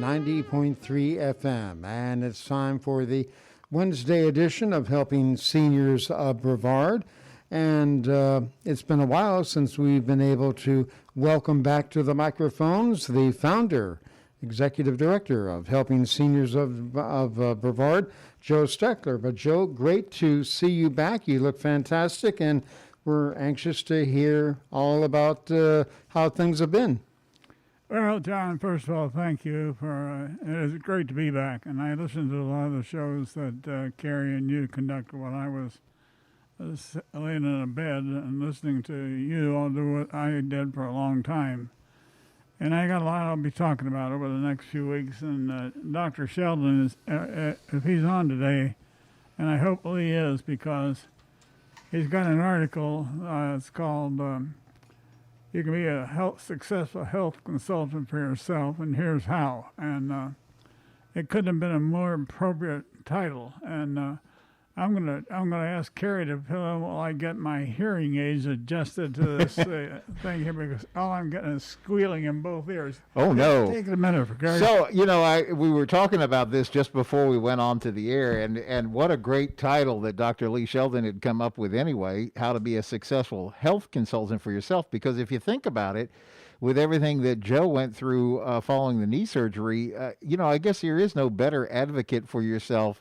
90.3 FM, and it's time for the Wednesday edition of Helping Seniors of Brevard. And it's been a while since we've been able to welcome back to the microphones the founder, executive director of Helping Seniors of Brevard, Joe Steckler. But Joe, great to see you back. You look fantastic, and we're anxious to hear all about how things have been. Well, John, first of all, thank you for, it is great to be back. And I listened to a lot of the shows that Kerry and you conducted while I was laying in a bed and listening to you all do what I did for a long time. And I got a lot I'll be talking about over the next few weeks. And Dr. Sheldon, is, if he's on today, and I hope he is, because he's got an article, it's called... You can be a successful health consultant for yourself, and here's how. And it couldn't have been a more appropriate title. And I'm gonna ask Kerry to fill in while I get my hearing aids adjusted to this thing here, because all I'm getting is squealing in both ears. Oh, no. Take it a minute for Kerry. So, we were talking about this just before we went on to the air, and what a great title that Dr. Lee Sheldon had come up with anyway, how to be a successful health consultant for yourself. Because if you think about it, with everything that Joe went through following the knee surgery, I guess there is no better advocate for yourself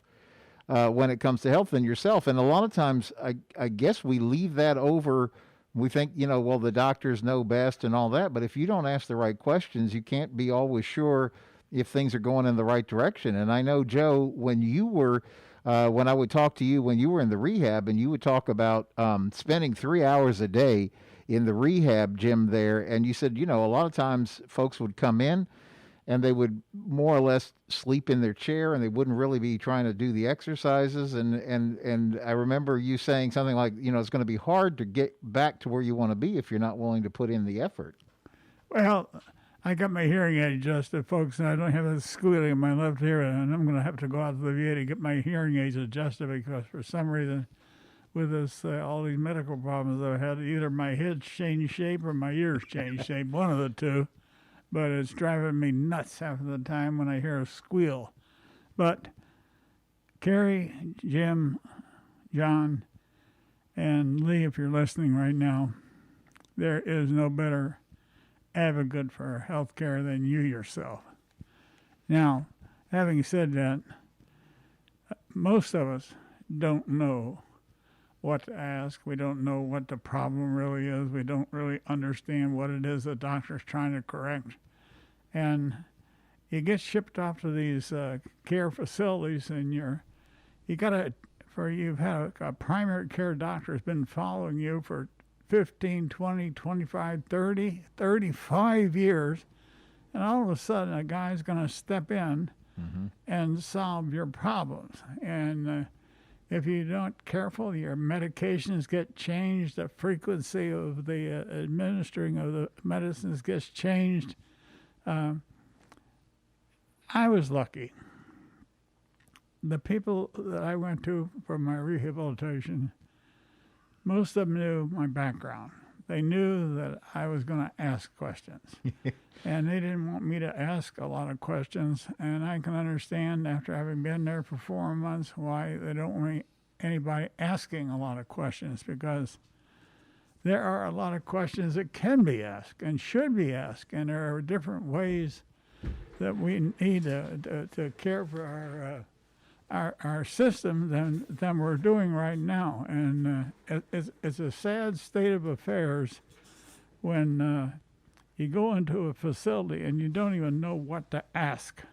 when it comes to health than yourself. And a lot of times, I guess we leave that over. We think, well, the doctors know best and all that. But if you don't ask the right questions, you can't be always sure if things are going in the right direction. And I know, Joe, when you were, when I would talk to you when you were in the rehab, and you would talk about spending 3 hours a day in the rehab gym there. And you said, a lot of times folks would come in and they would more or less sleep in their chair, and they wouldn't really be trying to do the exercises. And I remember you saying something like, it's going to be hard to get back to where you want to be if you're not willing to put in the effort. Well, I got my hearing aid adjusted, folks, and I don't have a squealing in my left ear, and I'm going to have to go out to the VA to get my hearing aids adjusted, because for some reason, with this all these medical problems I've had, either my head's changed shape or my ears changed shape, one of the two. But it's driving me nuts half of the time when I hear a squeal. But Kerry, Jim, John, and Lee, if you're listening right now, there is no better advocate for health care than you yourself. Now, having said that, most of us don't know what to ask. We don't know what the problem really is. We don't really understand what it is the doctor's trying to correct. And you get shipped off to these care facilities, and you've had a primary care doctor who's been following you for 15, 20, 25, 30, 35 years, and all of a sudden a guy's going to step in and solve your problems. And if you don't careful, your medications get changed, the frequency of the administering of the medicines gets changed. I was lucky. The people that I went to for my rehabilitation, most of them knew my background. They knew that I was going to ask questions. And they didn't want me to ask a lot of questions. And I can understand, after having been there for 4 months, why they don't want anybody asking a lot of questions, because there are a lot of questions that can be asked and should be asked, and there are different ways that we need to care for our system than we're doing right now. And it's a sad state of affairs when you go into a facility and you don't even know what to ask.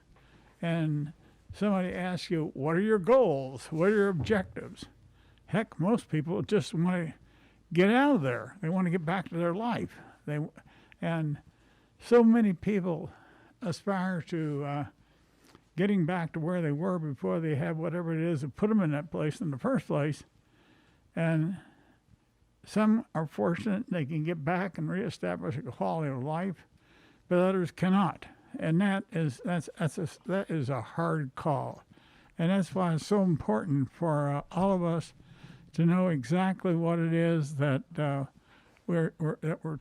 And somebody asks you, what are your goals? What are your objectives? Heck, most people just want to get out of there. They want to get back to their life. And so many people aspire to getting back to where they were before they had whatever it is that put them in that place in the first place. And some are fortunate they can get back and reestablish a quality of life, but others cannot. And that is a hard call. And that's why it's so important for all of us to know exactly what it is that we're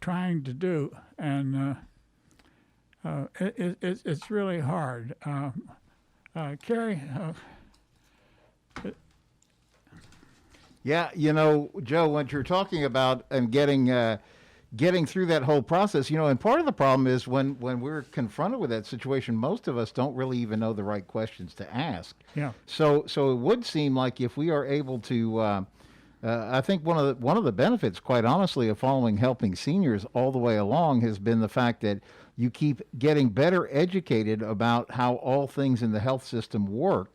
trying to do. And It's really hard. Kerry, Yeah, Joe, what you're talking about and getting through that whole process, and part of the problem is when we're confronted with that situation, most of us don't really even know the right questions to ask. yeah. So it would seem like if we are able to, I think one of the benefits, quite honestly, of following Helping Seniors all the way along has been the fact that you keep getting better educated about how all things in the health system work.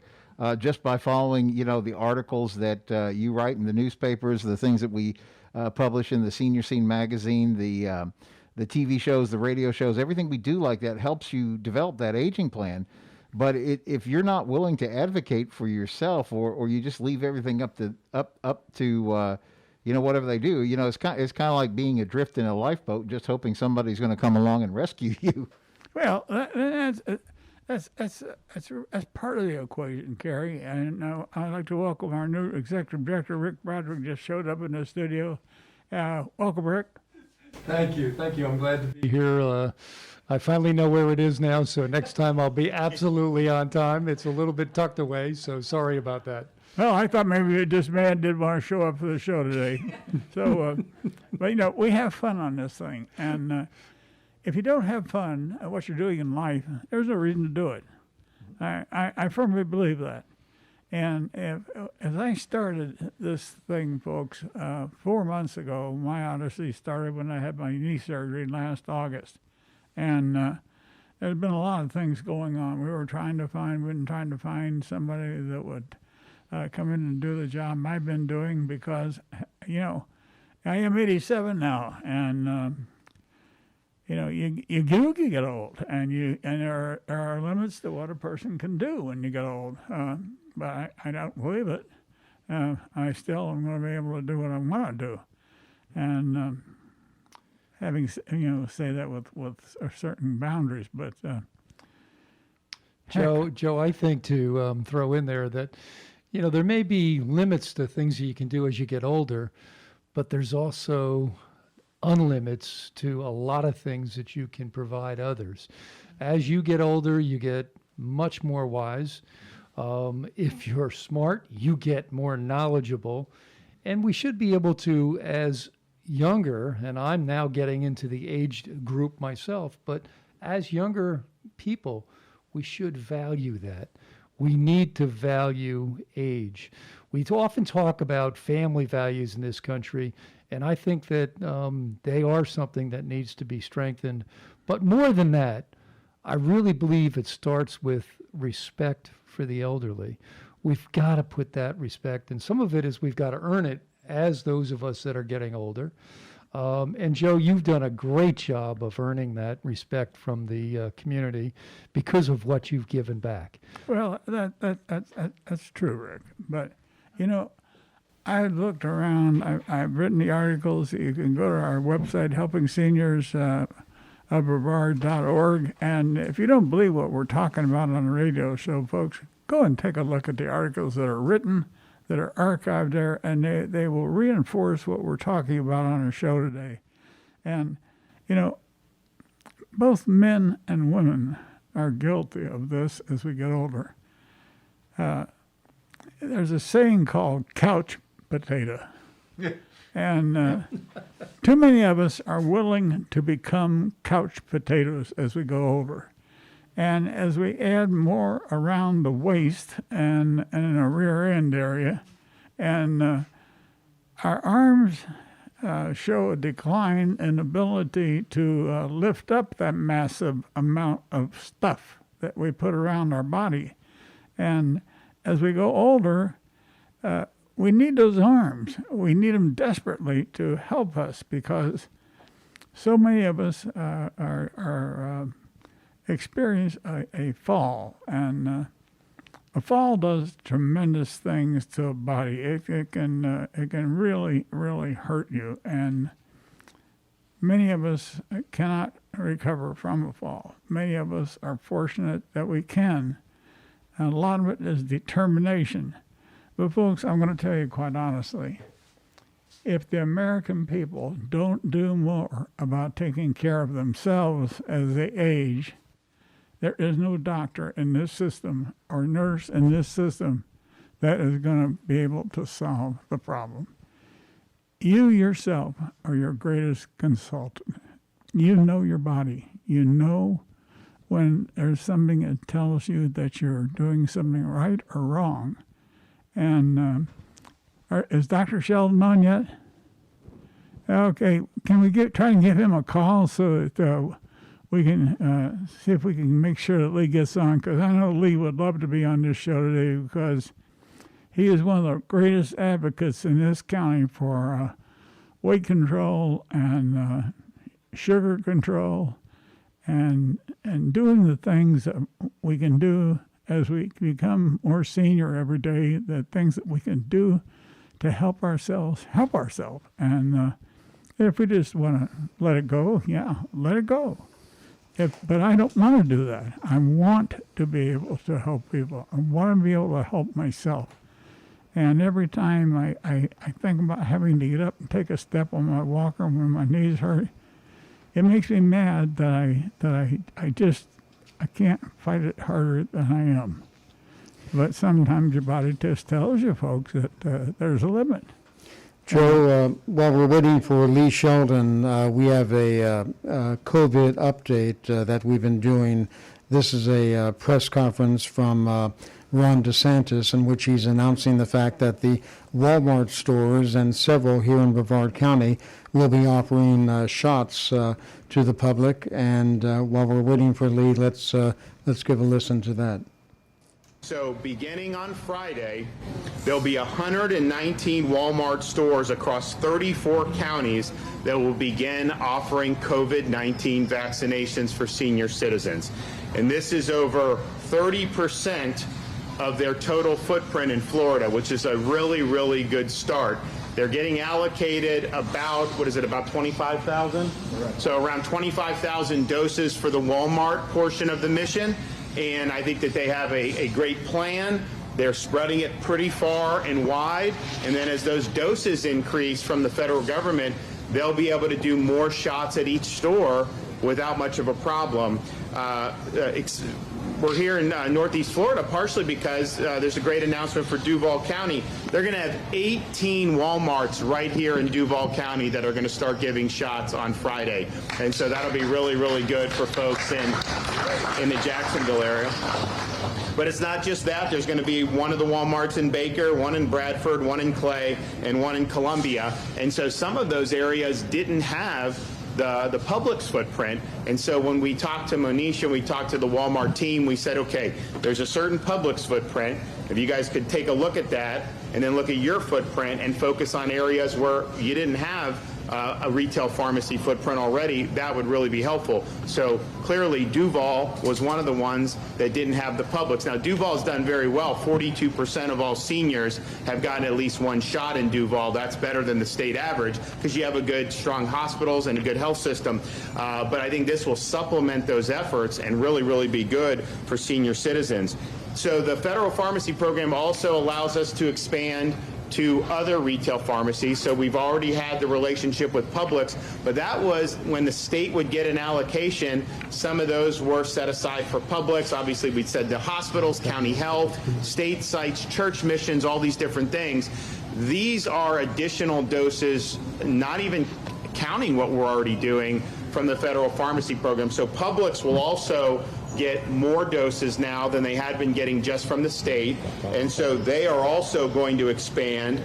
Just by following, the articles that you write in the newspapers, the things that we publish in the Senior Scene magazine, the TV shows, the radio shows, everything we do like that helps you develop that aging plan. But if you're not willing to advocate for yourself, or you just leave everything up to whatever they do, it's kind of like being adrift in a lifeboat, just hoping somebody's going to come along and rescue you. Well, that's part of the equation, Kerry. And I'd like to welcome our new executive director, Rick Broderick, just showed up in the studio. Welcome, Rick. Thank you. I'm glad to be here. I finally know where it is now, so next time I'll be absolutely on time. It's a little bit tucked away, so sorry about that. Well, I thought maybe this man did want to show up for the show today. So, but we have fun on this thing. And if you don't have fun at what you're doing in life, there's no reason to do it. I firmly believe that. And as I started this thing, folks, 4 months ago, my odyssey started when I had my knee surgery last August. And there's been a lot of things going on. We've been trying to find somebody that would come in and do the job I've been doing because, I am 87 now, and you do get old, and there are limits to what a person can do when you get old. But I don't believe it. I still am going to be able to do what I want to do, and having say that with certain boundaries. But Joe, I think to throw in there that there may be limits to things that you can do as you get older, but there's also unlimits to a lot of things that you can provide others. As you get older, you get much more wise. If you're smart, you get more knowledgeable. And we should be able to, as younger, and I'm now getting into the aged group myself, but as younger people, we should value that. We need to value age. We often talk about family values in this country, and I think that they are something that needs to be strengthened. But more than that, I really believe it starts with respect for the elderly. We've got to put that respect, and some of it is we've got to earn it as those of us that are getting older. And Joe, you've done a great job of earning that respect from the community because of what you've given back. Well, that's true, Rick. But I looked around. I've written the articles. You can go to our website, Helping Seniors. Brevard.org. And if you don't believe what we're talking about on the radio show, folks, go and take a look at the articles that are written, that are archived there, and they will reinforce what we're talking about on our show today. And, both men and women are guilty of this as we get older. There's a saying called couch potato. And too many of us are willing to become couch potatoes as we go over. And as we add more around the waist and in a rear end area, and our arms show a decline in ability to lift up that massive amount of stuff that we put around our body. And as we go older, we need those arms. We need them desperately to help us because so many of us experience a fall, and a fall does tremendous things to a body. It can really, really hurt you, and many of us cannot recover from a fall. Many of us are fortunate that we can, and a lot of it is determination. But folks, I'm going to tell you quite honestly, if the American people don't do more about taking care of themselves as they age, There is no doctor in this system or nurse in this system that is going to be able to solve the problem. You yourself are your greatest consultant. You know your body. You know when there's something that tells you that you're doing something right or wrong. And is Dr. Sheldon on yet? Okay, can we try and give him a call so that we can see if we can make sure that Lee gets on? Because I know Lee would love to be on this show today because he is one of the greatest advocates in this county for weight control and sugar control and doing the things that we can do as we become more senior every day, the things that we can do to help ourselves. And if we just want to let it go, yeah, let it go. But I don't want to do that. I want to be able to help people. I want to be able to help myself. And every time I think about having to get up and take a step on my walker when my knees hurt, it makes me mad that I can't fight it harder than I am. But sometimes your body just tells you, folks, that there's a limit. Joe, while we're waiting for Lee Sheldon, we have a COVID update that we've been doing. This is a press conference from Ron DeSantis in which he's announcing the fact that the Walmart stores and several here in Brevard County will be offering shots to the public. And while we're waiting for Lee, let's give a listen to that. So beginning on Friday, there'll be 119 Walmart stores across 34 counties that will begin offering COVID-19 vaccinations for senior citizens. And this is over 30% of their total footprint in Florida, which is a really, really good start. They're getting allocated about, about 25,000? Right. So around 25,000 doses for the Walmart portion of the mission. And I think that they have a great plan. They're spreading it pretty far and wide. And then as those doses increase from the federal government, they'll be able to do more shots at each store without much of a problem. We're here in Northeast Florida partially because there's a great announcement for Duval County. They're going to have 18 Walmarts right here in Duval County that are going to start giving shots on Friday. And so that'll be really, really good for folks in the Jacksonville area. But it's not just that. There's going to be one of the Walmarts in Baker, one in Bradford, one in Clay, and one in Columbia. And so some of those areas didn't have the Publix footprint. And so when we talked to Monish and we talked to the Walmart team, we said, okay, there's a certain Publix footprint. If you guys could take a look at that and then look at your footprint and focus on areas where you didn't have a retail pharmacy footprint already, that would really be helpful. So clearly Duval was one of the ones that didn't have the Publix. Now Duval's done very well. 42% of all seniors have gotten at least one shot in Duval. That's better than the state average because you have a good, strong hospitals and a good health system. But I think this will supplement those efforts and really, really be good for senior citizens. So the federal pharmacy program also allows us to expand to other retail pharmacies. So we've already had the relationship with Publix, but that was when the state would get an allocation. Some of those were set aside for Publix. Obviously, we said the hospitals, county health, state sites, church missions, all these different things. These are additional doses, not even counting what we're already doing from the federal pharmacy program. So Publix will also get more doses now than they had been getting just from the state, and so they are also going to expand.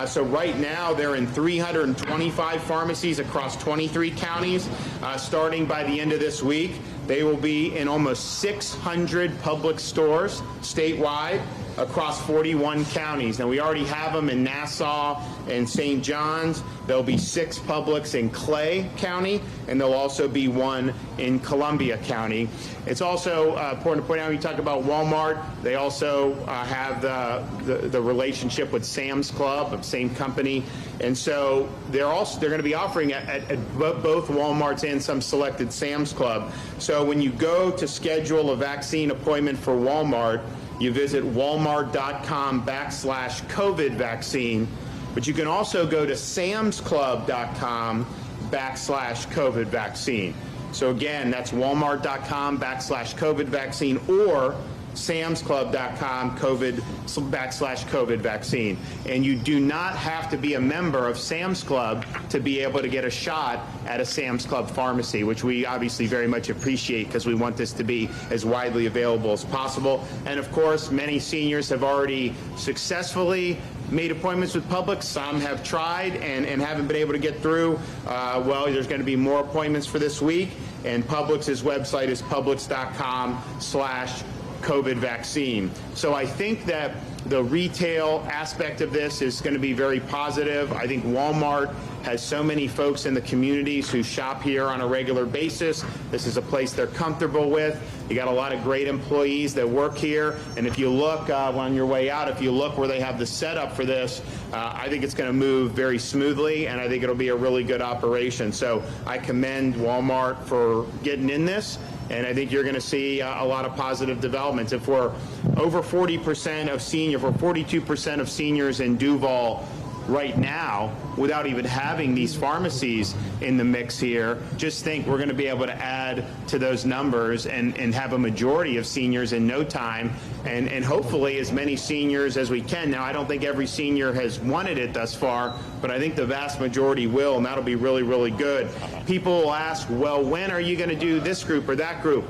So right now they're in 325 pharmacies across 23 counties. Starting by the end of this week, they will be in almost 600 Publix stores statewide across 41 counties. Now we already have them in Nassau and St. John's. There'll be 6 Publix in Clay County, and there'll also be one in Columbia County. It's also important to point out, when you talk about Walmart, they also have the relationship with Sam's Club, same company. And so they're going to be offering at both Walmarts and some selected Sam's Club. So when you go to schedule a vaccine appointment for Walmart, you visit walmart.com/COVID vaccine, but you can also go to samsclub.com/COVID vaccine. So again, that's walmart.com/COVID vaccine or samsclub.com /COVID vaccine. And you do not have to be a member of Sam's Club to be able to get a shot at a Sam's Club pharmacy, which we obviously very much appreciate because we want this to be as widely available as possible. And of course, many seniors have already successfully made appointments with Publix. Some have tried and haven't been able to get through. Well, there's going to be more appointments for this week, and Publix's website is publix.com/COVID vaccine. So I think that the retail aspect of this is going to be very positive. I think Walmart has so many folks in the communities who shop here on a regular basis. This is a place they're comfortable with. You got a lot of great employees that work here. And if you look on your way out, if you look where they have the setup for this, I think it's going to move very smoothly, and I think it'll be a really good operation. So I commend Walmart for getting in this. And I think you're going to see a lot of positive developments. If we're over 40% of seniors, or 42% of seniors in Duval right now, without even having these pharmacies in the mix here, just think we're going to be able to add to those numbers and have a majority of seniors in no time, and hopefully as many seniors as we can. Now, I don't think every senior has wanted it thus far, but I think the vast majority will, and that'll be really, really good. People will ask, well, when are you going to do this group or that group?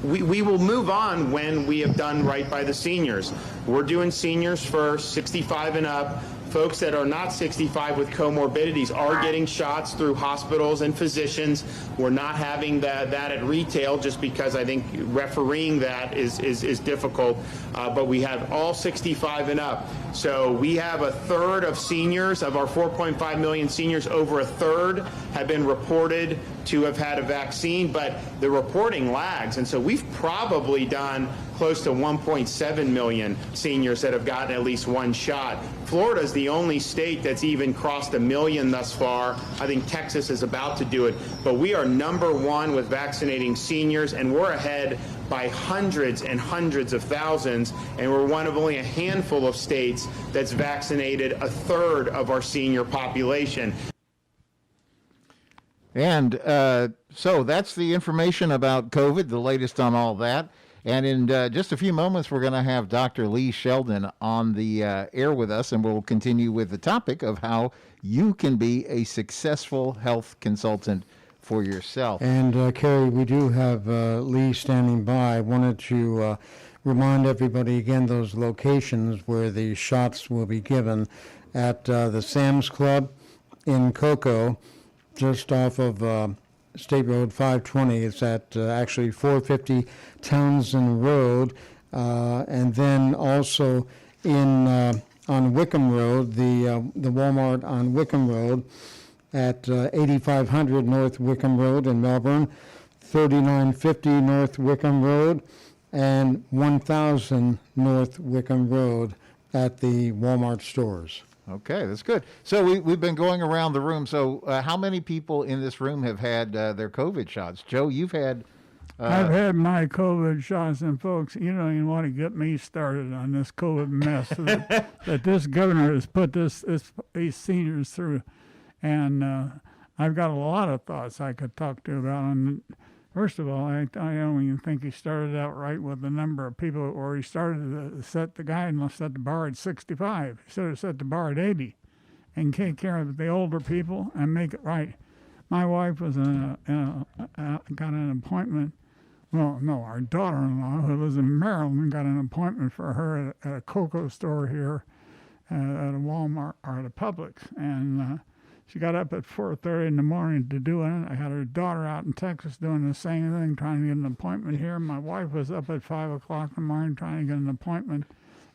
We will move on when we have done right by the seniors. We're doing seniors first, 65 and up. Folks that are not 65 with comorbidities are getting shots through hospitals and physicians. We're not having that at retail just because I think refereeing that is difficult. But we have all 65 and up. So we have a third of seniors, of our 4.5 million seniors, over a third have been reported to have had a vaccine, but the reporting lags. And so we've probably done close to 1.7 million seniors that have gotten at least one shot. Florida is the only state that's even crossed 1 million thus far. I think Texas is about to do it. But we are #1 with vaccinating seniors, and we're ahead by hundreds and hundreds of thousands, and we're one of only a handful of states that's vaccinated a third of our senior population. And so that's the information about COVID, the latest on all that. And in just a few moments, we're going to have Dr. Lee Sheldon on the air with us, and we'll continue with the topic of how you can be a successful health consultant for yourself. And Kerry, we do have Lee standing by. I wanted to remind everybody again those locations where the shots will be given at the Sam's Club in Cocoa, just off of State Road 520. It's at actually 450 Townsend Road, and then also in on Wickham Road, the Walmart on Wickham Road at 8500 North Wickham Road in Melbourne, 3950 North Wickham Road, and 1000 North Wickham Road at the Walmart stores. Okay, that's good. So we've been going around the room. So how many people in this room have had their COVID shots? Joe, you've had... I've had my COVID shots, and folks, you don't even want to get me started on this COVID mess that this governor has put these seniors through. And I've got a lot of thoughts I could talk to about. And first of all, I don't even think he started out right with the number of people, or he started to set the guidelines, set the bar at 65. He should have set the bar at 80 and take care of the older people and make it right. My wife was got an appointment. Well, no, our daughter-in-law, who lives in Maryland, got an appointment for her at a cocoa store here at a Walmart or at a Publix. And she got up at 4:30 in the morning to do it. I had her daughter out in Texas doing the same thing, trying to get an appointment here. My wife was up at 5 o'clock in the morning trying to get an appointment.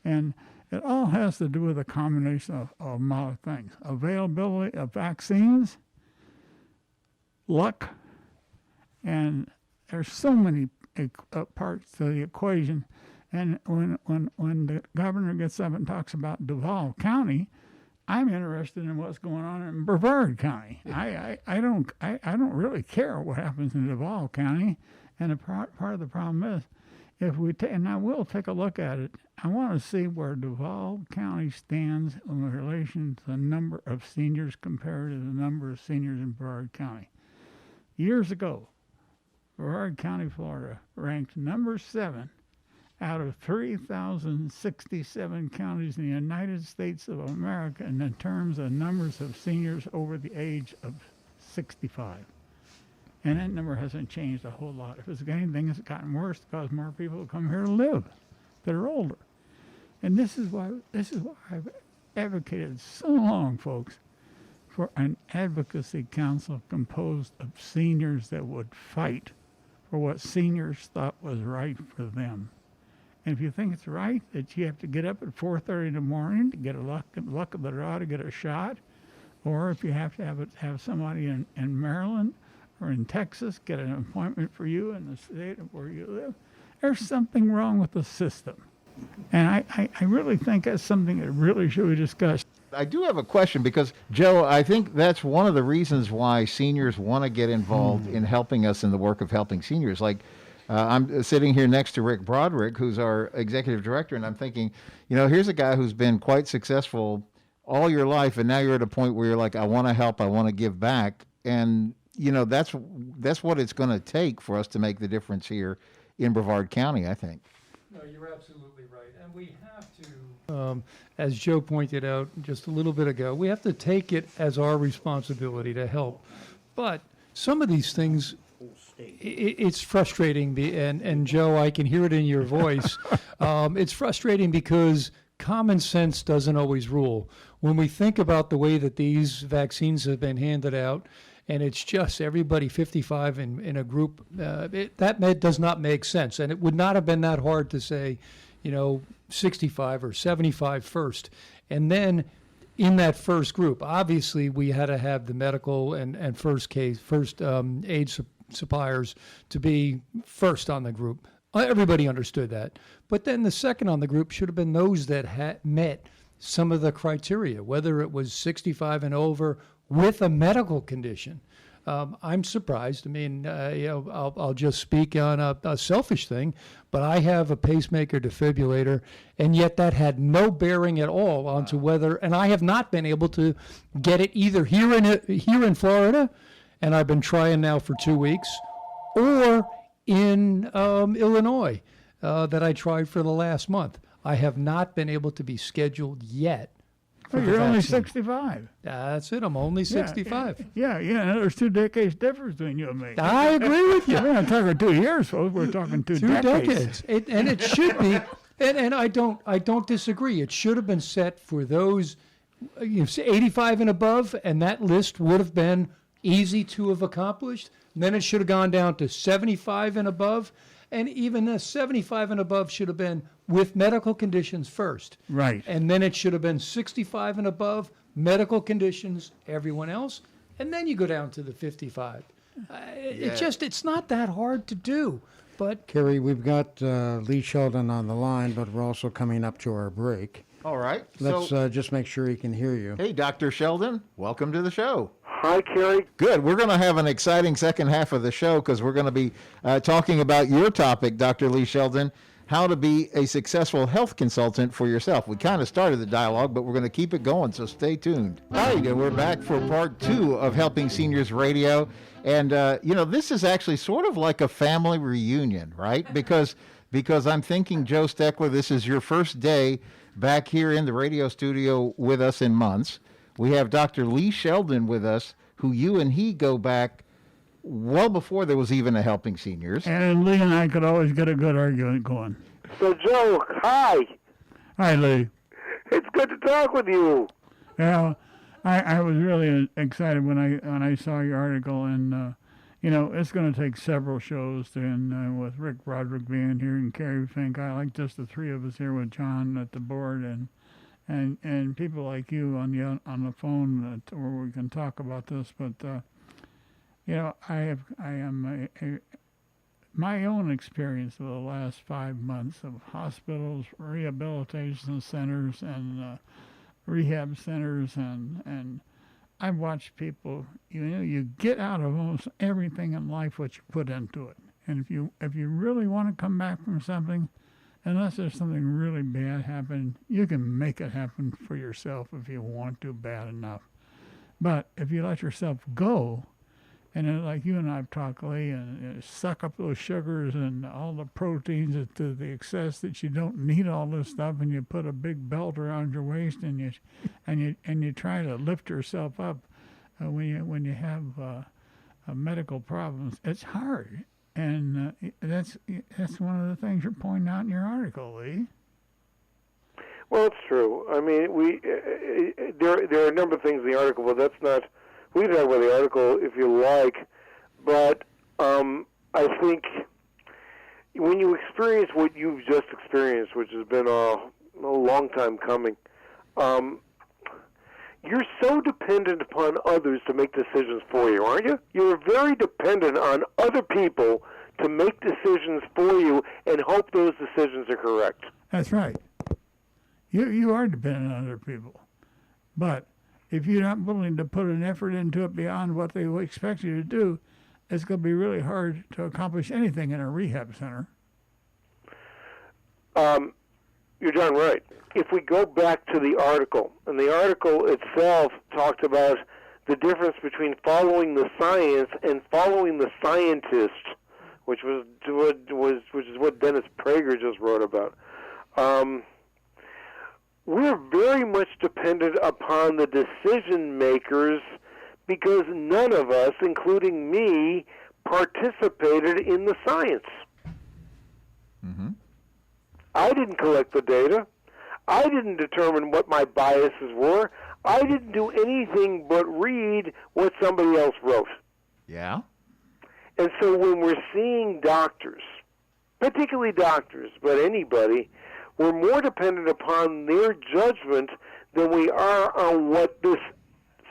And it all has to do with a combination of a lot of things. Availability of vaccines, luck, and there's so many parts to the equation. And when the governor gets up and talks about Duval County, I'm interested in what's going on in Brevard County. I don't really care what happens in Duval County. And part of the problem is, if we and I will take a look at it, I want to see where Duval County stands in relation to the number of seniors compared to the number of seniors in Brevard County. Years ago, Brevard County, Florida, ranked number 7 out of 3,067 counties in the United States of America in terms of numbers of seniors over the age of 65. And that number hasn't changed a whole lot. If it's anything, it's gotten worse because more people come here to live that are older. And this is why I've advocated so long, folks, for an advocacy council composed of seniors that would fight for what seniors thought was right for them. And if you think it's right that you have to get up at 4:30 in the morning to get a luck of the draw to get a shot, or if you have to have somebody in Maryland or in Texas get an appointment for you in the state of where you live, there's something wrong with the system. And I really think that's something that really should be discussed. I do have a question because, Joe, I think that's one of the reasons why seniors want to get involved in helping us in the work of helping seniors. Like, I'm sitting here next to Rick Broderick, who's our executive director, and I'm thinking, here's a guy who's been quite successful all your life, and now you're at a point where you're like, I want to help, I want to give back. And, that's what it's going to take for us to make the difference here in Brevard County, I think. No, you're absolutely right. And we have to, as Joe pointed out just a little bit ago, we have to take it as our responsibility to help. But some of these things, it's frustrating. And Joe, I can hear it in your voice. It's frustrating because common sense doesn't always rule. When we think about the way that these vaccines have been handed out, and it's just everybody 55 in a group, that does not make sense. And it would not have been that hard to say, 65 or 75 first. And then in that first group, obviously we had to have the medical and first aid suppliers to be first on the group. Everybody understood that. But then the second on the group should have been those that had met some of the criteria, whether it was 65 and over with a medical condition. I'm surprised. I mean, I'll just speak on a selfish thing, but I have a pacemaker defibrillator, and yet that had no bearing at all onto whether, and I have not been able to get it either here in Florida, and I've been trying now for 2 weeks, or in Illinois that I tried for the last month. I have not been able to be scheduled yet. Well, you're only 65. That's it. I'm only 65. Yeah. There's 2 decades difference between you and me. I agree with you. We're not talking 2 years, folks. We're talking two decades. And it should be. And I don't disagree. It should have been set for those 85 and above, and that list would have been easy to have accomplished. And then it should have gone down to 75 and above, and even the 75 and above should have been with medical conditions first. Right. And then it should have been 65 and above, medical conditions, everyone else, and then you go down to the 55. It's not that hard to do. But Kerry, we've got Lee Sheldon on the line, but we're also coming up to our break. All right. Let's just make sure he can hear you. Hey, Dr. Sheldon, welcome to the show. Hi, Kerry. Good. We're going to have an exciting second half of the show because we're going to be talking about your topic, Dr. Lee Sheldon, how to be a successful health consultant for yourself. We kind of started the dialogue, but we're going to keep it going, so stay tuned. All right, and we're back for part 2 of Helping Seniors Radio. And, this is actually sort of like a family reunion, right? Because I'm thinking, Joe Steckler, this is your first day back here in the radio studio with us in months. We have Dr. Lee Sheldon with us, who you and he go back well before there was even a Helping Seniors. And Lee and I could always get a good argument going. So, Joe, hi. Hi, Lee. It's good to talk with you. Yeah, I was really excited when I saw your article, and it's going to take several shows, and with Rick Broderick being here and Kerry Fink, I like just the 3 of us here with John at the board, and people like you on the phone where we can talk about this. But my own experience of the last 5 months of hospitals, rehabilitation centers, and rehab centers, and I've watched people. You get out of almost everything in life what you put into it, and if you really want to come back from something, unless there's something really bad happen, you can make it happen for yourself if you want to bad enough. But if you let yourself go And then, like you and I've talked, Lee, and suck up those sugars and all the proteins to the excess that you don't need all this stuff, and you put a big belt around your waist, and you try to lift yourself up when you have medical problems. It's hard, and that's one of the things you're pointing out in your article, Lee. Well, it's true. I mean, there are a number of things in the article, but that's not. We can talk about the article if you like, but I think when you experience what you've just experienced, which has been a long time coming, you're so dependent upon others to make decisions for you, aren't you? You're very dependent on other people to make decisions for you and hope those decisions are correct. That's right. You are dependent on other people, but if you're not willing to put an effort into it beyond what they expect you to do, it's going to be really hard to accomplish anything in a rehab center. You're darn right. If we go back to the article, and the article itself talked about the difference between following the science and following the scientist, which is what Dennis Prager just wrote about. We're very much dependent upon the decision makers because none of us, including me, participated in the science. Mm-hmm. I didn't collect the data. I didn't determine what my biases were. I didn't do anything but read what somebody else wrote. Yeah. And so when we're seeing doctors, particularly doctors, but anybody, we're more dependent upon their judgment than we are on what this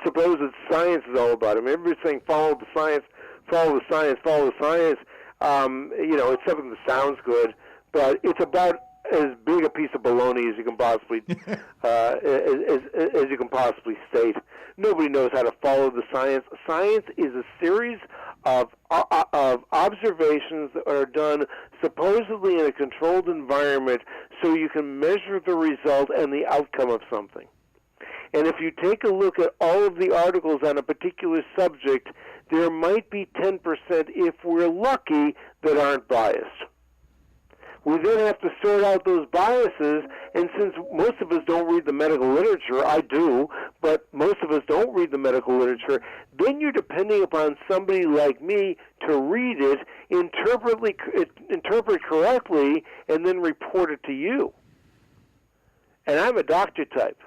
supposed science is all about. I mean, everybody's saying follow the science, follow the science, follow the science. It's something that sounds good, but it's about as big a piece of baloney as you can possibly as you can possibly state. Nobody knows how to follow the science. Science is a series of observations that are done supposedly in a controlled environment so you can measure the result and the outcome of something. And if you take a look at all of the articles on a particular subject, there might be 10%, if we're lucky, that aren't biased. We then have to sort out those biases, and since most of us don't read the medical literature, I do, but most of us don't read the medical literature, then you're depending upon somebody like me to read it, interpret correctly, and then report it to you. And I'm a doctor type.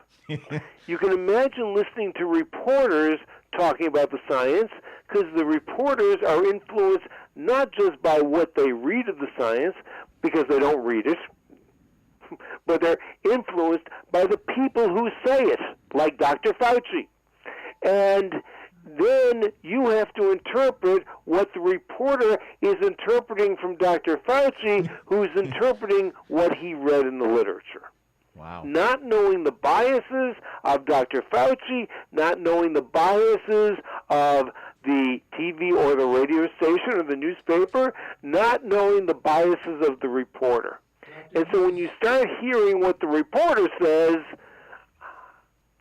You can imagine listening to reporters talking about the science, because the reporters are influenced not just by what they read of the science, because they don't read it, but they're influenced by the people who say it, like Dr. Fauci. And then you have to interpret what the reporter is interpreting from Dr. Fauci, who's interpreting what he read in the literature. Wow. Not knowing the biases of Dr. Fauci, not knowing the biases of the TV or the radio station or the newspaper, not knowing the biases of the reporter. And so when you start hearing what the reporter says,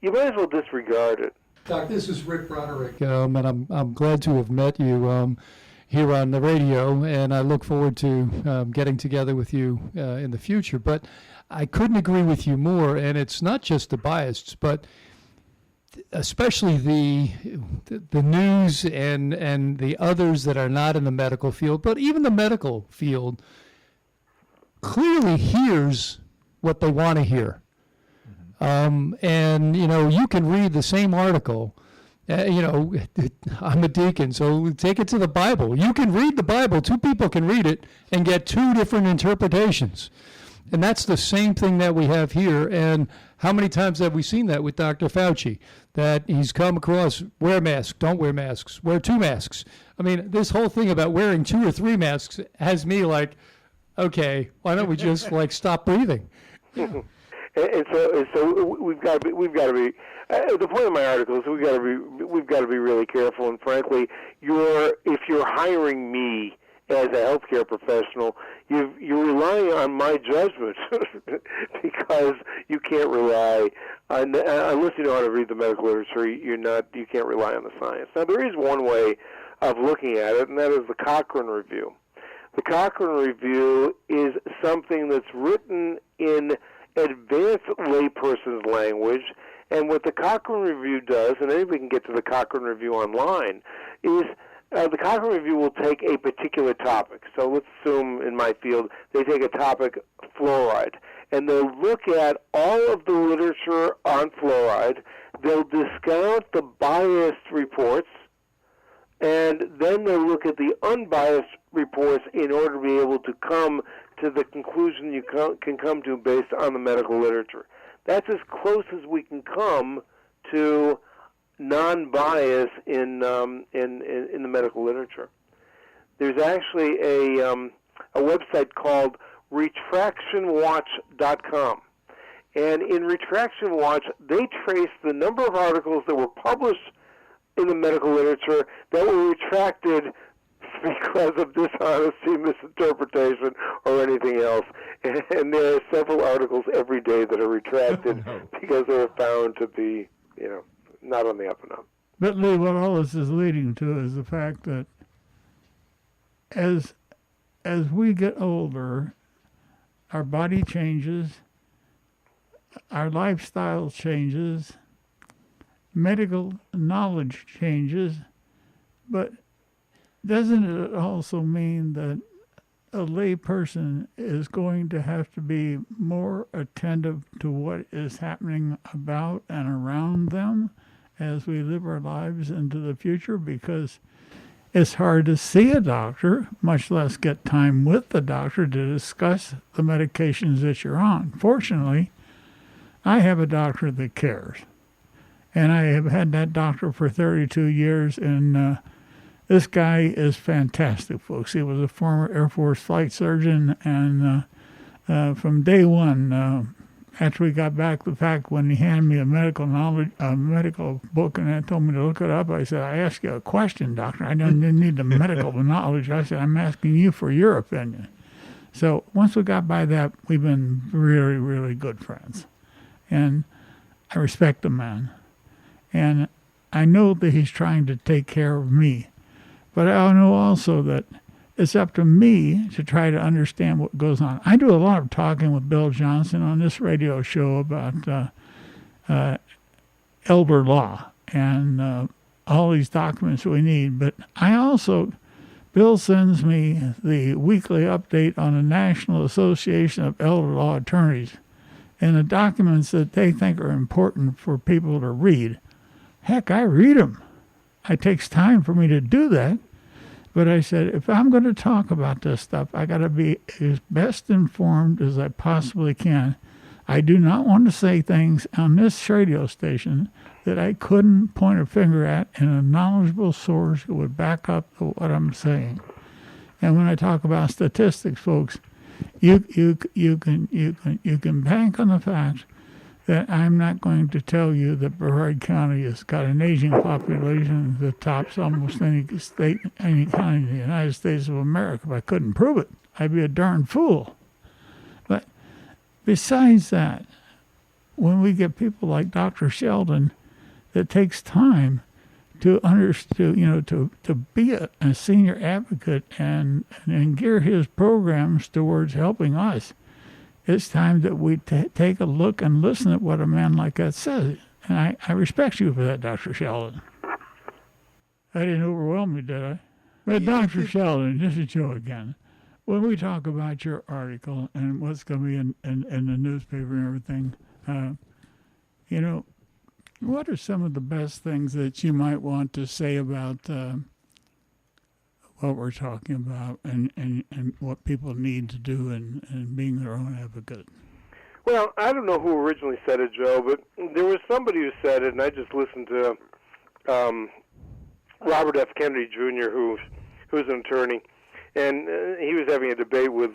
you might as well disregard it. Doc, this is Rick Broderick, and I'm glad to have met you here on the radio, and I look forward to getting together with you in the future. But I couldn't agree with you more, and it's not just the biased, but especially the news and the others that are not in the medical field, but even the medical field clearly hears what they want to hear. And, you can read the same article. I'm a deacon, so take it to the Bible. You can read the Bible. Two people can read it and get two different interpretations. And that's the same thing that we have here. And how many times have we seen that with Dr. Fauci? That he's come across, wear masks, don't wear masks, wear two masks. I mean, this whole thing about wearing 2 or 3 masks has me like, okay, why don't we just stop breathing? And so we've got to be. The point of my article is we've got to be really careful. And frankly, if you're hiring me as a healthcare professional, you're relying on my judgment because you can't rely unless you know how to read the medical literature. You can't rely on the science. Now there is one way of looking at it, and that is the Cochrane Review. The Cochrane Review is something that's written in advanced layperson's language, and what the Cochrane Review does, and anybody can get to the Cochrane Review online, is the Cochrane Review will take a particular topic. So let's assume in my field they take a topic, fluoride, and they'll look at all of the literature on fluoride. They'll discount the biased reports, and then they'll look at the unbiased reports in order to be able to come to the conclusion you can come to based on the medical literature. That's as close as we can come to non-bias in the medical literature. There's actually a website called retractionwatch.com. And in Retraction Watch, they trace the number of articles that were published in the medical literature that were retracted because of dishonesty, misinterpretation, or anything else. And there are several articles every day that are retracted because they were found to be, not on the up and up. But Lee, what all this is leading to is the fact that as we get older, our body changes, our lifestyle changes, medical knowledge changes, but doesn't it also mean that a lay person is going to have to be more attentive to what is happening about and around them as we live our lives into the future? Because it's hard to see a doctor, much less get time with the doctor to discuss the medications that you're on. Fortunately, I have a doctor that cares. And I have had that doctor for 32 years, and this guy is fantastic, folks. He was a former Air Force flight surgeon, and from day one, after we got back, the fact when he handed me a medical book and told me to look it up, I said, I asked you a question, doctor. I didn't need the medical knowledge. I said, I'm asking you for your opinion. So once we got by that, we've been really, really good friends. And I respect the man. And I know that he's trying to take care of me. But I know also that it's up to me to try to understand what goes on. I do a lot of talking with Bill Johnson on this radio show about elder law and all these documents we need. But Bill sends me the weekly update on the National Association of Elder Law Attorneys and the documents that they think are important for people to read. Heck, I read them. It takes time for me to do that. But I said, if I'm going to talk about this stuff, I got to be as best informed as I possibly can. I do not want to say things on this radio station that I couldn't point a finger at in a knowledgeable source that would back up what I'm saying. And when I talk about statistics, folks, you can bank on the fact that I'm not going to tell you that Brevard County has got an aging population that tops almost any state, any county in the United States of America. If I couldn't prove it, I'd be a darn fool. But besides that, when we get people like Dr. Sheldon, that takes time to to be a senior advocate and gear his programs towards helping us. It's time that we take a look and listen at what a man like that says. And I respect you for that, Dr. Sheldon. I didn't overwhelm you, did I? But Dr. Sheldon, just a joke again. When we talk about your article and what's going to be in the newspaper and everything, what are some of the best things that you might want to say about what we're talking about and what people need to do in being their own advocate? Well, I don't know who originally said it, Joe, but there was somebody who said it, and I just listened to Robert F. Kennedy Jr., who's an attorney, and he was having a debate with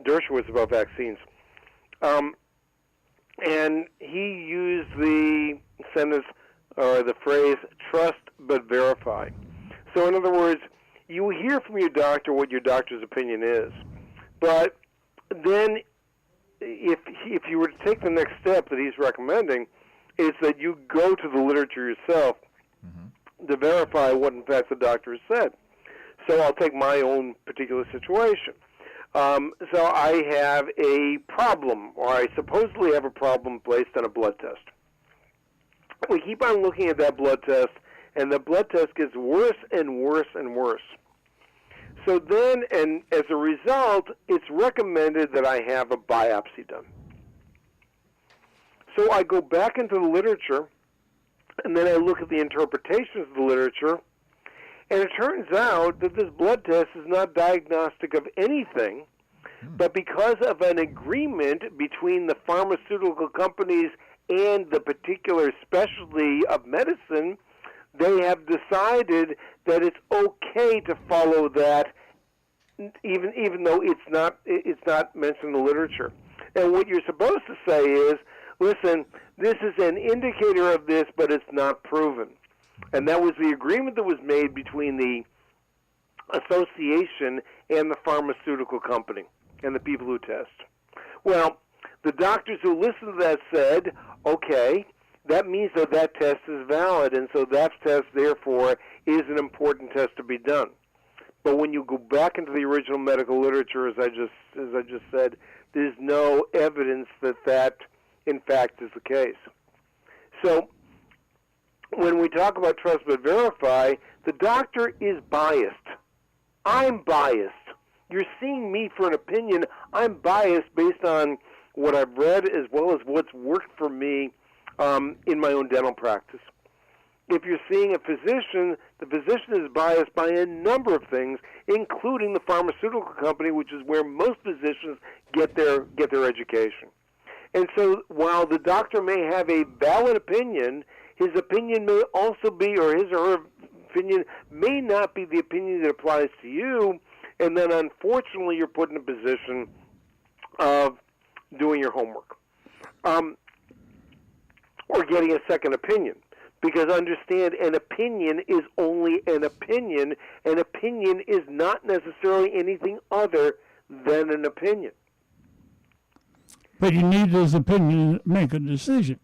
Dershowitz about vaccines. And he used the sentence or the phrase, trust but verify. So in other words, you hear from your doctor what your doctor's opinion is. But then if you were to take the next step that he's recommending, is that you go to the literature yourself. Mm-hmm. to verify what in fact the doctor has said. So I'll take my own particular situation. So I have a problem, or I supposedly have a problem based on a blood test. We keep on looking at that blood test, and the blood test gets worse and worse and worse. So then, and as a result, it's recommended that I have a biopsy done. So I go back into the literature, and then I look at the interpretations of the literature, and it turns out that this blood test is not diagnostic of anything, but because of an agreement between the pharmaceutical companies and the particular specialty of medicine, they have decided that it's okay to follow that, even though it's not mentioned in the literature. And what you're supposed to say is, listen, this is an indicator of this, but it's not proven. And that was the agreement that was made between the association and the pharmaceutical company and the people who test. Well, the doctors who listened to that said, okay, that means that that test is valid, and so that test, therefore, is an important test to be done. But when you go back into the original medical literature, as I just said, there's no evidence that that, in fact, is the case. So when we talk about trust but verify, the doctor is biased. I'm biased. You're seeing me for an opinion. I'm biased based on what I've read as well as what's worked for me in my own dental practice. If you're seeing a physician, the physician is biased by a number of things, including the pharmaceutical company, which is where most physicians get their education. And so while the doctor may have a valid opinion, his opinion may also be, or his or her opinion may not be the opinion that applies to you, and then unfortunately you're put in a position of doing your homework or getting a second opinion. Because understand, an opinion is only an opinion. An opinion is not necessarily anything other than an opinion. But you need those opinions to make a decision.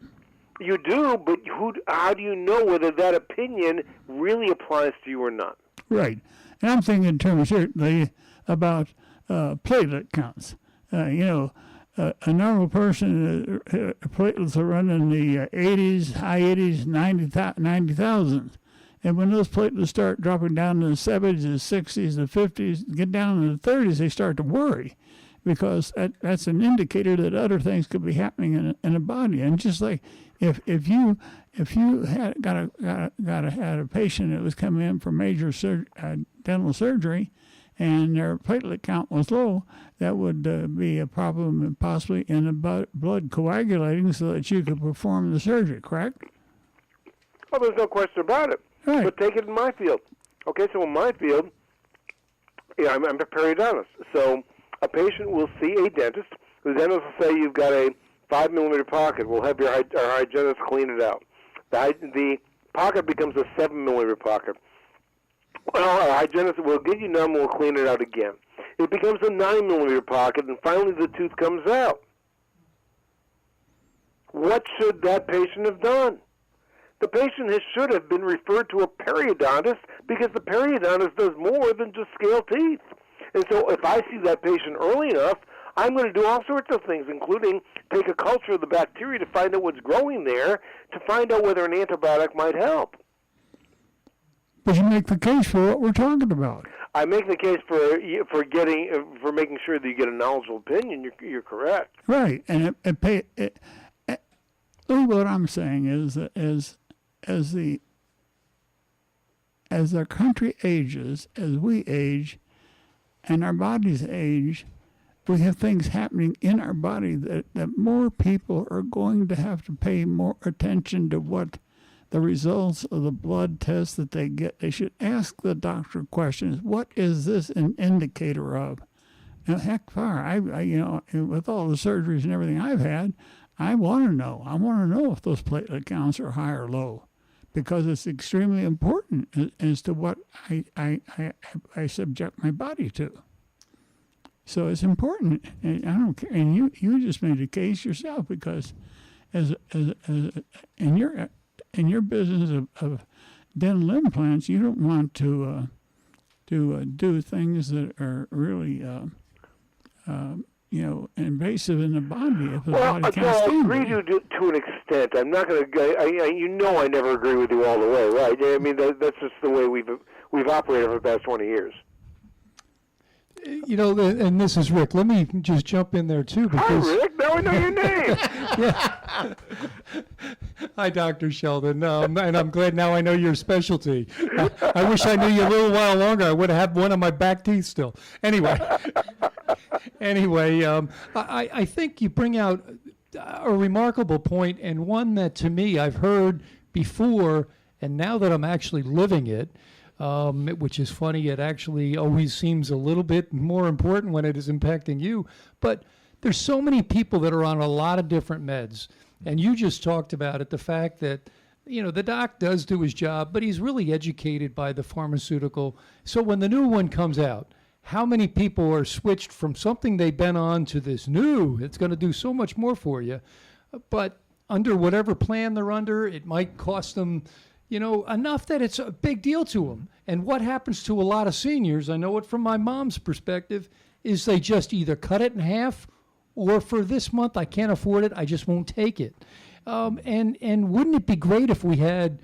You do, but how do you know whether that opinion really applies to you or not? Right. And I'm thinking in terms certainly about platelet counts. A normal person, platelets are running the 80s, high 80s, 90,000. And when those platelets start dropping down to the 70s, the 60s, the 50s, get down to the 30s, they start to worry, because that's an indicator that other things could be happening in a body. And just like if you had had a patient that was coming in for major dental surgery, and their platelet count was low, that would be a problem possibly in the blood coagulating so that you could perform the surgery, correct? Well, there's no question about it. Right. But take it in my field. Okay, so in my field, I'm a periodontist. So a patient will see a dentist. The dentist will say, you've got a 5-millimeter pocket. We'll have our hygienist clean it out. The pocket becomes a 7-millimeter pocket. Well, our hygienist will get you numb, we'll clean it out again. It becomes a 9-millimeter pocket, and finally the tooth comes out. What should that patient have done? The patient should have been referred to a periodontist, because the periodontist does more than just scale teeth. And so if I see that patient early enough, I'm going to do all sorts of things, including take a culture of the bacteria to find out what's growing there, to find out whether an antibiotic might help. But you make the case for what we're talking about. I make the case for making sure that you get a knowledgeable opinion. You're correct. Right, and what I'm saying is that as our country ages, as we age, and our bodies age, we have things happening in our body that more people are going to have to pay more attention to what the results of the blood tests that they get. They should ask the doctor questions. What is this an indicator of? Now, heck, far, I with all the surgeries and everything I've had, I want to know. I want to know if those platelet counts are high or low, because it's extremely important as to what I subject my body to. So it's important, and I don't care. And you just made a case yourself, because as in your business of dental implants, you don't want to do things that are really invasive in the body if the body can't I stand agree it. to an extent. I'm not going to. I never agree with you all the way, right? I mean, that's just the way we've operated for the past 20 years. And this is Rick. Let me just jump in there too, because Hi, Rick. Now I know your name. Hi, Dr. Sheldon. And I'm glad now I know your specialty. I wish I knew you a little while longer. I would have had one of my back teeth still. Anyway, I think you bring out a remarkable point, and one that to me I've heard before, and now that I'm actually living it, which is funny, it actually always seems a little bit more important when it is impacting you. But there's so many people that are on a lot of different meds. And you just talked about it, the fact that, the doc does do his job, but he's really educated by the pharmaceutical. So when the new one comes out, how many people are switched from something they've been on to this new? It's going to do so much more for you. But under whatever plan they're under, it might cost them enough that it's a big deal to them. And what happens to a lot of seniors, I know it from my mom's perspective, is they just either cut it in half, or for this month, I can't afford it, I just won't take it. And wouldn't it be great if we had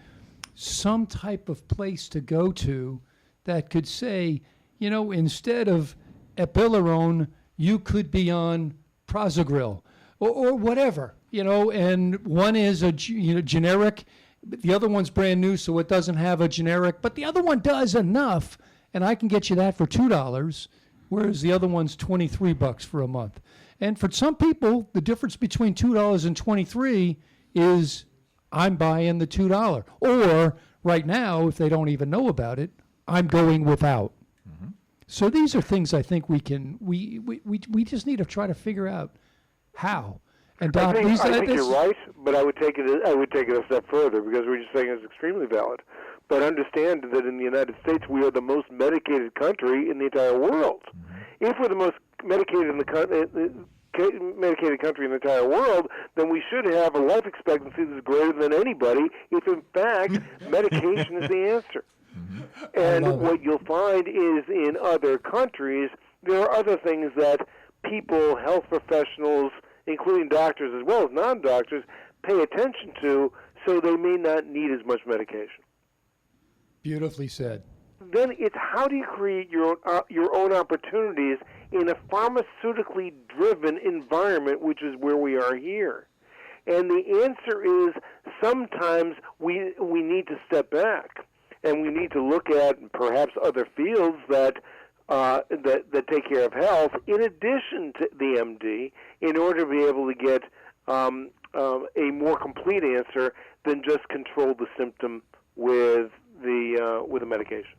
some type of place to go to that could say, instead of Epilarone, you could be on Prasugrel or whatever, and one is a generic, the other one's brand new, so it doesn't have a generic, but the other one does enough, and I can get you that for $2, whereas the other one's $23 for a month. And for some people, the difference between $2 and $23 is I'm buying the $2. Or right now, if they don't even know about it, I'm going without. Mm-hmm. So these are things I think we just need to try to figure out how. And Doc, I think you're right, but I would take it a step further, because we're just saying it's extremely valid. But understand that in the United States, we are the most medicated country in the entire world. Mm-hmm. If we're the most medicated country in the entire world, then we should have a life expectancy that's greater than anybody, if in fact medication is the answer. Mm-hmm. And what you'll find is in other countries, there are other things that people, health professionals, including doctors as well as non-doctors, pay attention to, so they may not need as much medication. Beautifully said. Then it's how do you create your own opportunities in a pharmaceutically driven environment, which is where we are here. And the answer is sometimes we need to step back, and we need to look at perhaps other fields that take care of health in addition to the MD, in order to be able to get a more complete answer than just control the symptom with the medication.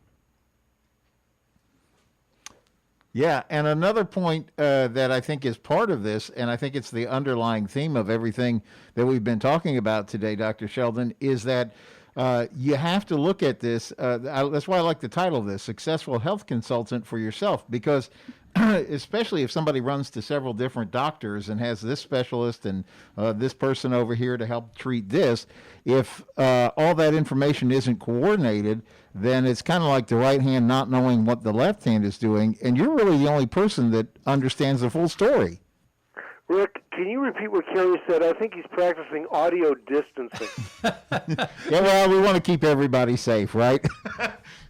Yeah, and another point that I think is part of this, and I think it's the underlying theme of everything that we've been talking about today, Dr. Sheldon, is that you have to look at this. That's why I like the title of this, Successful Health Consultant for Yourself, because especially if somebody runs to several different doctors and has this specialist and this person over here to help treat this, if all that information isn't coordinated, then it's kind of like the right hand not knowing what the left hand is doing, and you're really the only person that understands the full story. Rick, can you repeat what Kerry said? I think he's practicing audio distancing. Yeah, well, we want to keep everybody safe, right?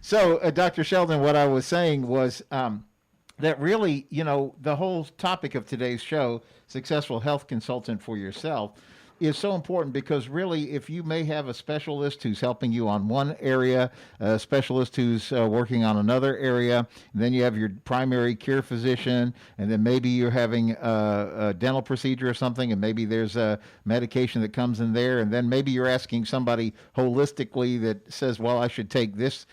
So, Dr. Sheldon, what I was saying was that really, the whole topic of today's show, Successful Health Consultant for Yourself, is so important, because really, if you may have a specialist who's helping you on one area, a specialist who's working on another area, and then you have your primary care physician, and then maybe you're having a dental procedure or something, and maybe there's a medication that comes in there, and then maybe you're asking somebody holistically that says, well, I should take this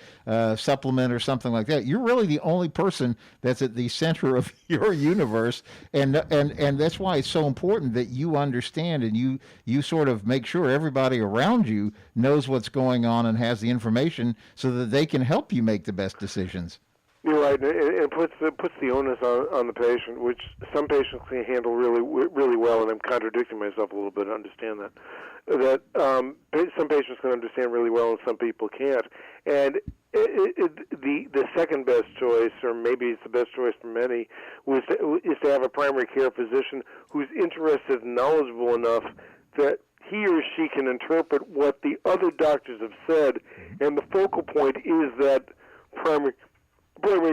supplement or something like that. You're really the only person that's at the center of your universe, and that's why it's so important that you understand and you sort of make sure everybody around you knows what's going on and has the information so that they can help you make the best decisions. You're right, and it puts the onus on the patient, which some patients can handle really well, and I'm contradicting myself a little bit. I understand that some patients can understand really well, and some people can't. And the second best choice, or maybe it's the best choice for many, is to have a primary care physician who's interested and knowledgeable enough that he or she can interpret what the other doctors have said, and the focal point is that primary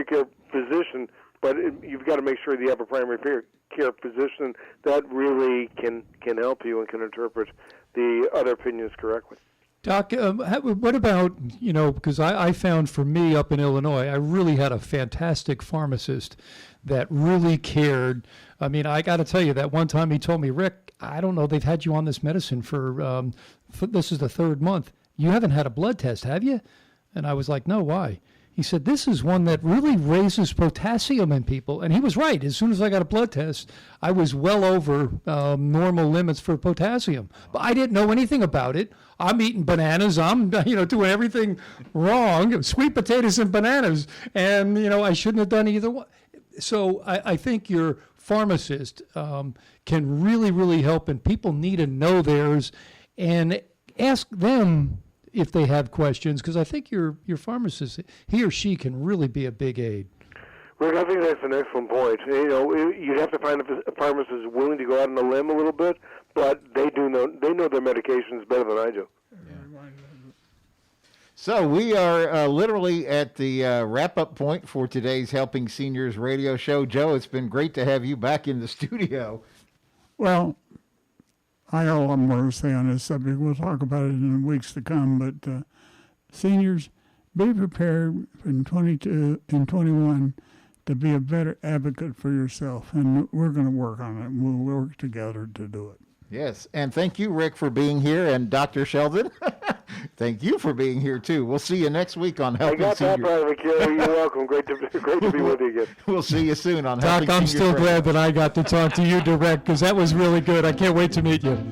care physician, but you've got to make sure that you have a primary care physician that really can help you and can interpret the other opinions correctly. Doc, what about, because I found for me up in Illinois, I really had a fantastic pharmacist that really cared. I mean, I got to tell you that one time he told me, Rick, I don't know, they've had you on this medicine for this is the third month. You haven't had a blood test, have you? And I was like, no, why? He said, this is one that really raises potassium in people. And he was right. As soon as I got a blood test, I was well over normal limits for potassium. But I didn't know anything about it. I'm eating bananas. I'm, doing everything wrong, sweet potatoes and bananas. And, I shouldn't have done either one. So I think your pharmacist can really, really help. And people need to know theirs and ask them if they have questions, because I think your pharmacist, he or she can really be a big aid. Rick, I think that's an excellent point. You'd have to find a pharmacist who's willing to go out on a limb a little bit, but they know their medications better than I do. So we are literally at the wrap-up point for today's Helping Seniors radio show. Joe, it's been great to have you back in the studio. Well, I got a lot more to say on this subject. We'll talk about it in the weeks to come. But seniors, be prepared in 22 and 21 to be a better advocate for yourself. And we're going to work on it. We'll work together to do it. Yes, and thank you, Rick, for being here, and Dr. Sheldon, thank you for being here, too. We'll see you next week on Helping Seniors. I got that part of it, Kerry. You're welcome. Great to be with you again. We'll see you soon on Doc, Helping I'm Seniors still Radio. glad that I got to talk to you direct, because that was really good. I can't wait to meet you.